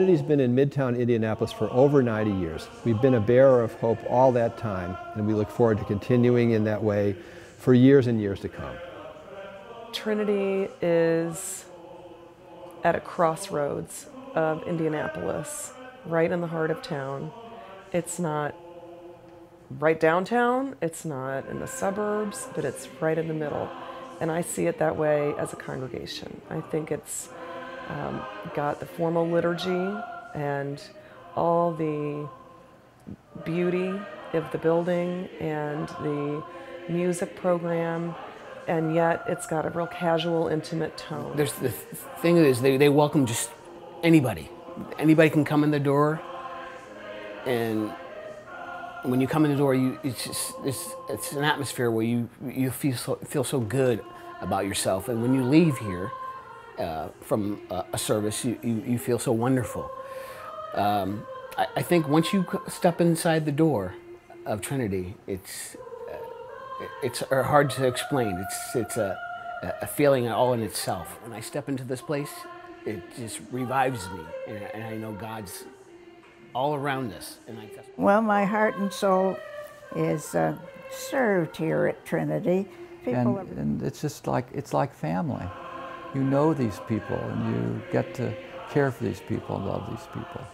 Trinity's been in Midtown Indianapolis for over 90 years. We've been a bearer of hope all that time, and we look forward to continuing in that way for years and years to come. Trinity is at a crossroads of Indianapolis, right in the heart of town. It's not right downtown, it's not in the suburbs, but it's right in the middle. And I see it that way as a congregation. I think it's got the formal liturgy and all the beauty of the building and the music program, and yet it's got a real casual, intimate tone. There's the thing is they welcome just anybody. Anybody can come in the door, and when you come in the door, it's an atmosphere where you feel so good about yourself, and when you leave here from a service, you feel so wonderful. I think once you step inside the door of Trinity, it's hard to explain. It's a feeling all in itself. When I step into this place, it just revives me, and I know God's all around us. Well, my heart and soul is served here at Trinity. And it's just like family. You know these people, and you get to care for these people and love these people.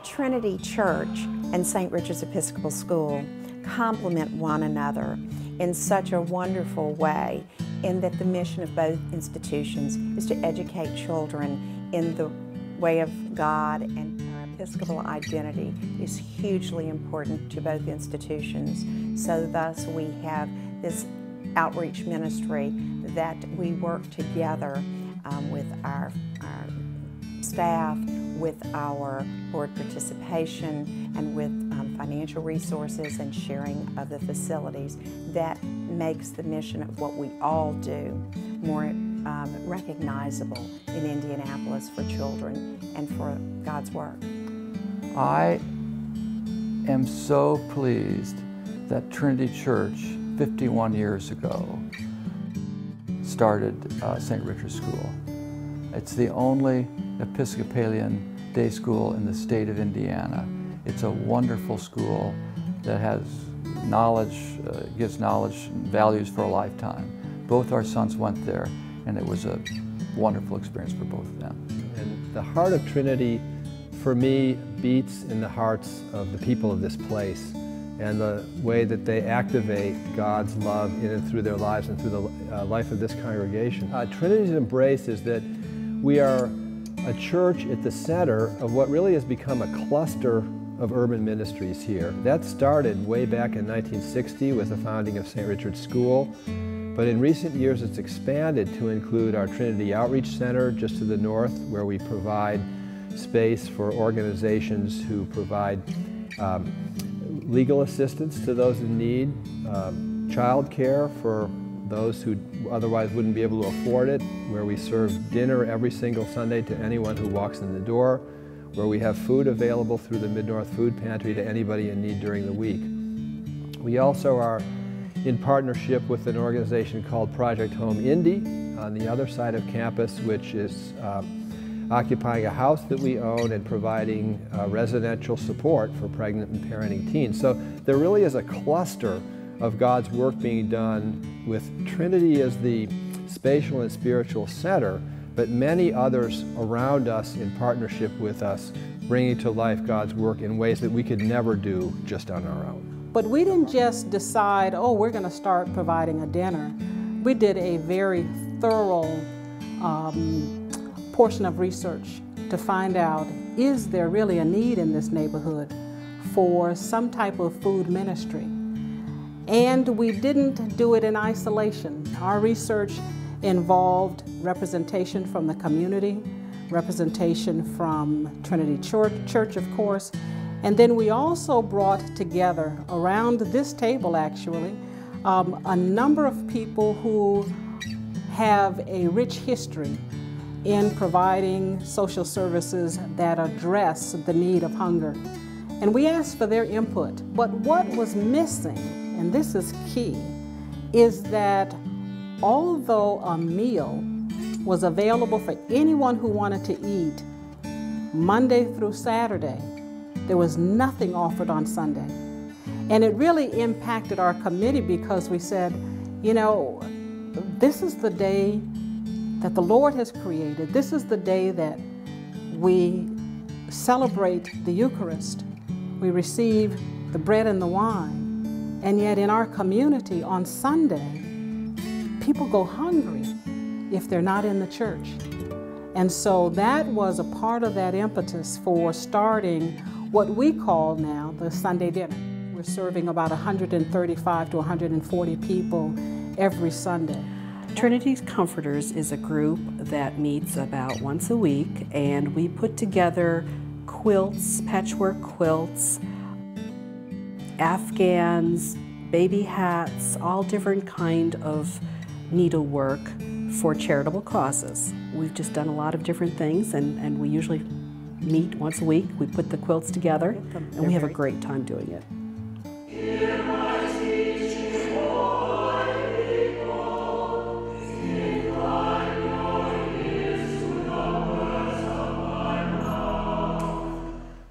Trinity Church and St. Richard's Episcopal School complement one another in such a wonderful way, in that the mission of both institutions is to educate children in the way of God, and our Episcopal identity is hugely important to both institutions. So thus we have this outreach ministry that we work together with our staff, with our board participation, and with financial resources and sharing of the facilities, that makes the mission of what we all do more recognizable in Indianapolis for children and for God's work. I am so pleased that Trinity Church 51 years ago started St. Richard's School. It's the only Episcopalian day school in the state of Indiana. It's a wonderful school that has knowledge, gives knowledge and values for a lifetime. Both our sons went there, and it was a wonderful experience for both of them. And the heart of Trinity, for me, beats in the hearts of the people of this place, and the way that they activate God's love in and through their lives and through the life of this congregation. Trinity's embrace is that we are a church at the center of what really has become a cluster of urban ministries here. That started way back in 1960 with the founding of St. Richard's School, but in recent years it's expanded to include our Trinity Outreach Center just to the north, where we provide space for organizations who provide legal assistance to those in need, child care for those who otherwise wouldn't be able to afford it, where we serve dinner every single Sunday to anyone who walks in the door, where we have food available through the Mid-North Food Pantry to anybody in need during the week. We also are in partnership with an organization called Project Home Indy on the other side of campus, which is occupying a house that we own and providing residential support for pregnant and parenting teens. So there really is a cluster of God's work being done, with Trinity as the spatial and spiritual center, but many others around us in partnership with us, bringing to life God's work in ways that we could never do just on our own. But we didn't just decide, oh, we're going to start providing a dinner. We did a very thorough portion of research to find out, is there really a need in this neighborhood for some type of food ministry? And we didn't do it in isolation. Our research involved representation from the community, representation from Trinity Church, of course, and then we also brought together, around this table actually, a number of people who have a rich history in providing social services that address the need of hunger. And we asked for their input. But what was missing, and this is key, is that although a meal was available for anyone who wanted to eat, Monday through Saturday. There was nothing offered on Sunday. And it really impacted our committee because we said, you know, this is the day that the Lord has created. This is the day that we celebrate the Eucharist. We receive the bread and the wine. And yet in our community on Sunday, people go hungry if they're not in the church. And so that was a part of that impetus for starting what we call now the Sunday dinner. We're serving about 135 to 140 people every Sunday. Trinity's Comforters is a group that meets about once a week, and we put together quilts, patchwork quilts, Afghans, baby hats, all different kind of needlework for charitable causes. We've just done a lot of different things, and we usually meet once a week. We put the quilts together, and we have a great time doing it.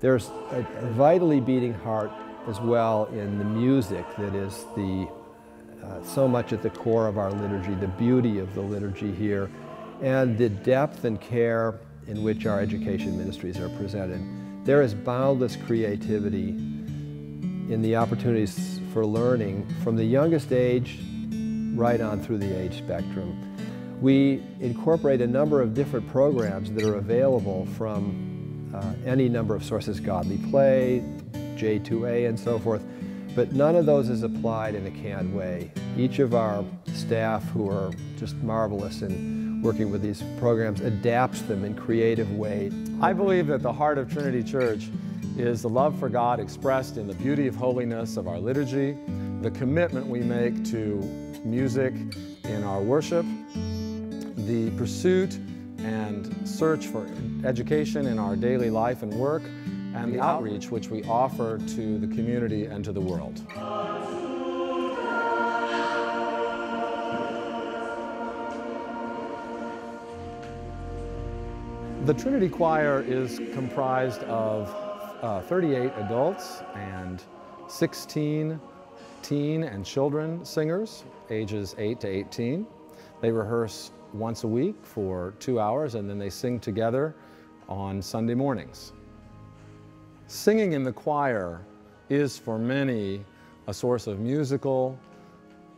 There's a vitally beating heart as well in the music that is so much at the core of our liturgy, the beauty of the liturgy here, and the depth and care in which our education ministries are presented. There is boundless creativity in the opportunities for learning from the youngest age right on through the age spectrum. We incorporate a number of different programs that are available from any number of sources, Godly Play, J2A, and so forth, but none of those is applied in a canned way. Each of our staff, who are just marvelous in working with these programs, adapts them in creative ways. I believe that the heart of Trinity Church is the love for God expressed in the beauty of holiness of our liturgy, the commitment we make to music in our worship, the pursuit and search for education in our daily life and work, and the outreach which we offer to the community and to the world. The Trinity Choir is comprised of 38 adults and 16 teen and children singers, ages 8 to 18. They rehearse once a week for 2 hours, and then they sing together on Sunday mornings. Singing in the choir is for many a source of musical,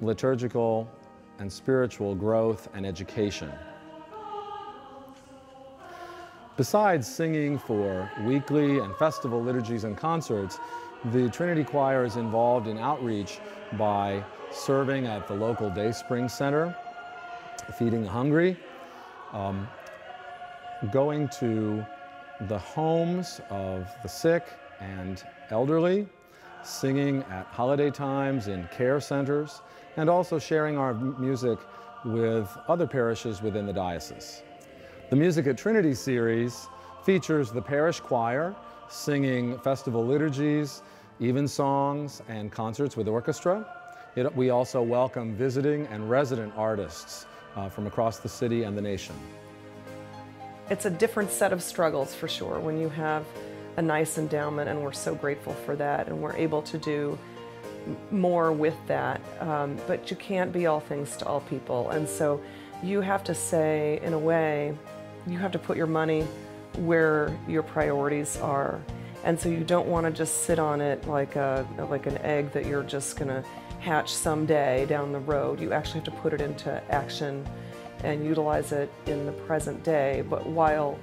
liturgical, and spiritual growth and education. Besides singing for weekly and festival liturgies and concerts, the Trinity Choir is involved in outreach by serving at the local Day Spring Center, feeding the hungry, going to the homes of the sick and elderly, singing at holiday times in care centers, and also sharing our music with other parishes within the diocese. The Music at Trinity series features the parish choir singing festival liturgies, evensongs, and concerts with orchestra. We also welcome visiting and resident artists from across the city and the nation. It's a different set of struggles for sure when you have a nice endowment, and we're so grateful for that, and we're able to do more with that. But you can't be all things to all people, and so you have to say, in a way, you have to put your money where your priorities are. And so you don't want to just sit on it like an egg that you're just going to hatch someday down the road. You actually have to put it into action and utilize it in the present day, but while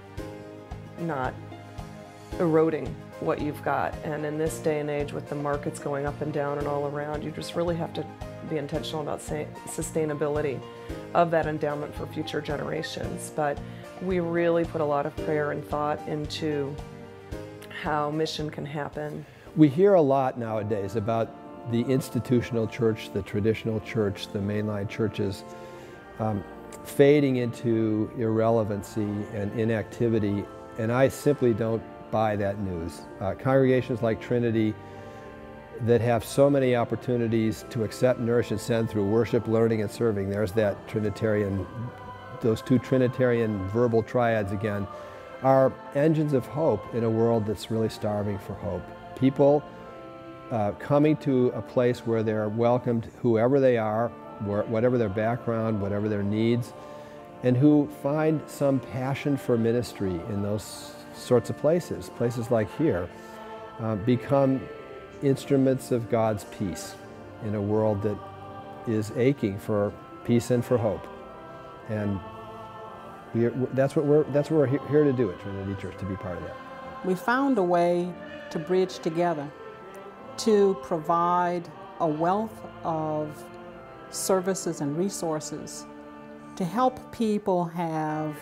not eroding what you've got. And in this day and age, with the markets going up and down and all around, you just really have to be intentional about sustainability of that endowment for future generations. But we really put a lot of prayer and thought into how mission can happen. We hear a lot nowadays about the institutional church, the traditional church, the mainline churches fading into irrelevancy and inactivity, and I simply don't buy that news. Congregations like Trinity that have so many opportunities to accept, nourish, and send through worship, learning, and serving. There's that Trinitarian, those two Trinitarian verbal triads again. are engines of hope in a world that's really starving for hope. People coming to a place where they're welcomed, whoever they are, whatever their background, whatever their needs, and who find some passion for ministry in those sorts of places, places like here, become instruments of God's peace in a world that is aching for peace and for hope. And that's what we're here to do at Trinity Church, to be part of that. We found a way to bridge together, to provide a wealth of services and resources to help people have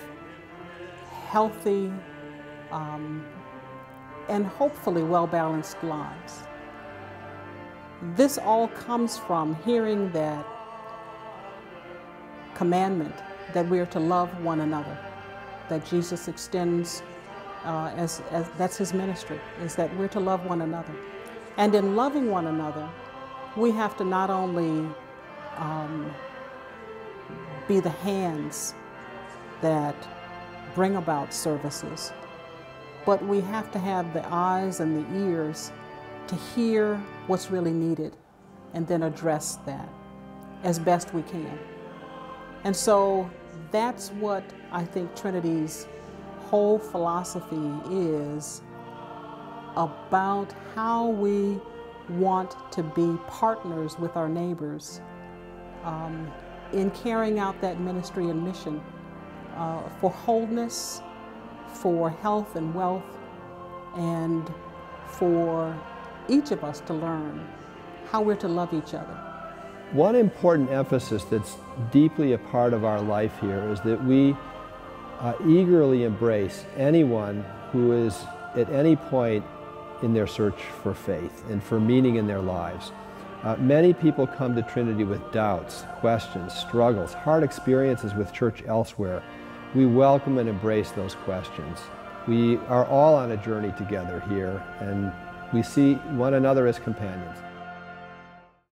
healthy and hopefully well-balanced lives. This all comes from hearing that commandment that we are to love one another, that Jesus extends as that's his ministry, is that we're to love one another. And in loving one another, we have to not only be the hands that bring about services, but we have to have the eyes and the ears to hear what's really needed and then address that as best we can. And so that's what I think Trinity's whole philosophy is about, how we want to be partners with our neighbors in carrying out that ministry and mission for wholeness, for health and wealth, and for each of us to learn how we're to love each other. One important emphasis that's deeply a part of our life here is that we eagerly embrace anyone who is at any point in their search for faith and for meaning in their lives. Many people come to Trinity with doubts, questions, struggles, hard experiences with church elsewhere. We welcome and embrace those questions. We are all on a journey together here, and we see one another as companions.